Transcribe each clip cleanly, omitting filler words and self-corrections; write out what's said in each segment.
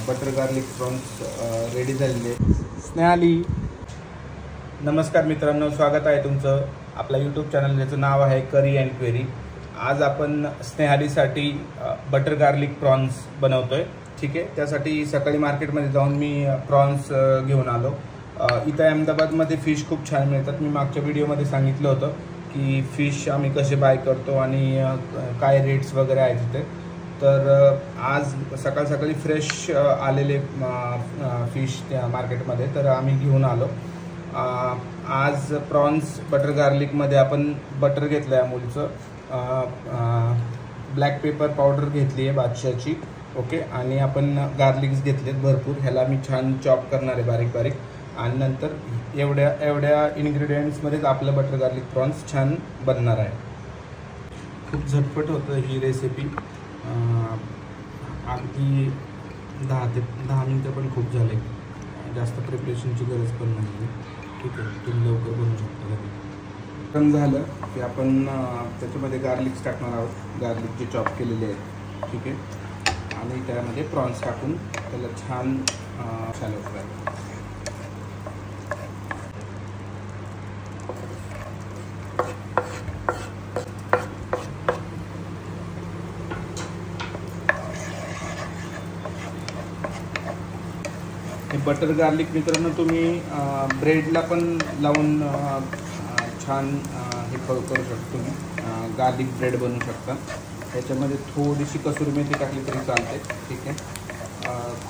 Butter garlic prawns ready झालेले. स्नेहाली. नमस्कार मित्रांनो, स्वागत आहे तुमचं आपल्या यूट्यूब चॅनल ज्याचं नाव आहे करी अँड क्वेरी. आज आपण स्नेहालीसाठी बटर गार्लिक प्रॉन्स बनवतोय. ठीक आहे, त्यासाठी सकाळी मार्केटमध्ये जाऊन मी प्रॉन्स घेऊन आलो. इथं अहमदाबादमध्ये फिश खूप छान मिळतात. मी मागच्या व्हिडिओमध्ये सांगितलं होतं की फिश आम्ही कसे बाय करतो आणि काय रेट्स वगैरे आहेत तिथे. तर आज सकाळ सकाळी फ्रेश आलेले फिश त्या मार्केटमध्ये तर आम्ही घेऊन आलो. आज प्रॉन्स बटर गार्लिकमध्ये आपण बटर घेतलं आहे अमूलचं, ब्लॅक पेपर पावडर घेतली आहे बादशाची. ओके, आणि आपण गार्लिक्स घेतलेत भरपूर. ह्याला मी छान चॉप करणार आहे बारीक बारीक, आणि नंतर एवढ्या इन्ग्रेडियंट्समध्येच आपलं बटर गार्लिक प्रॉन्स छान बनणार आहे. खूप झटपट होतं ही रेसिपी. अगदी 10 मिनटं पण खूप झाले. जास्त प्रिपरेशनची गरज पण नाही. ठीक आहे, तुम्ही लवकर बनवू शकता घरी. पण झालं की आपण त्याच्यामध्ये गार्लिक्स टाकणार आहोत, गार्लिक जे चॉप केलेले आहेत. ठीक आहे, आणि त्यामध्ये प्रॉन्स टाकून त्याला छान चालवतो आहे. बटर गार्लिक मित्रांनो तुम्ही ब्रेडला पण लावून छान हे करू शकता. तुम्ही गार्लिक ब्रेड बनवू शकता. त्याच्यामध्ये थोडीशी कसुरी मेथी टाकली तरी चालते. ठीक आहे,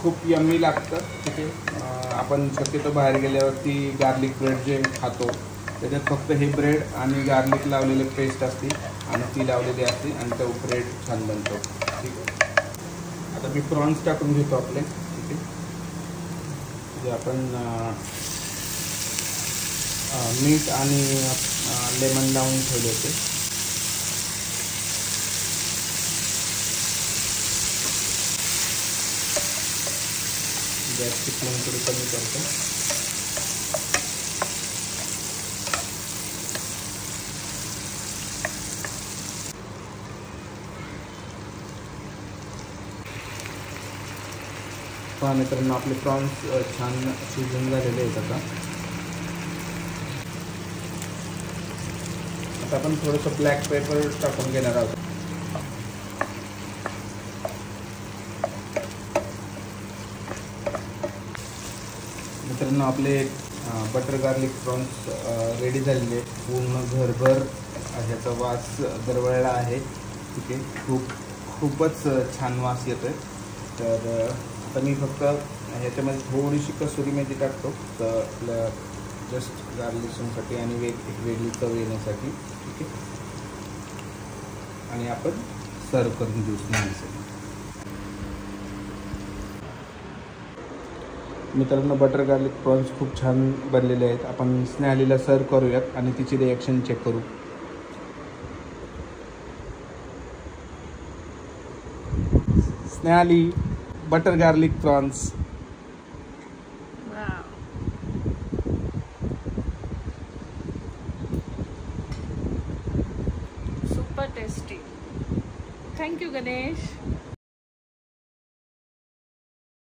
खूप यम्मी लागतं. ठीक आहे, आपण शक्यतो बाहेर गेल्यावरती गार्लिक ब्रेड जे खातो त्याच्यात फक्त हे ब्रेड आणि गार्लिक लावलेले पेस्ट असते आणि ती लावलेली असते आणि तो ब्रेड छान बनतो. ठीक आहे, आता मी प्रॉन्स टाकून घेतो आपले. ठीक आहे, जे आपण मीठ आणि लेमन लावून ठेवले होते. गॅसची फ्लेम थोडी कमी करतो. पहा मित्रांनो, आपले प्रॉन्स छान शिजून झालेले आहेत. आता आपण थोडंसं ब्लॅक पेपर टाकून घेणार आहोत. मित्रांनो, आपले बटर गार्लिक प्रॉन्स रेडी झालेले. पूर्ण घरभर ह्याचा वास दरवळला आहे. ठीक आहे, खूपच छान वास येतोय. तर आता मी फक्त ह्याच्यामध्ये थोडीशी कसुरी मेथी टाकतो तर आपल्या जस्ट गार्लिशिंगसाठी आणि एक वेगळी चव येण्यासाठी. ठीक आहे, आणि आपण सर्व करून देऊ स्नेहालीसाठी. मित्रांनो, बटर गार्लिक प्रॉन्स खूप छान बनलेले आहेत. आपण स्नेहालीला सर्व करूयात आणि तिची रिॲक्शन चेक करू. Snehali, butter garlic prawns. Super tasty. Thank you Ganesh.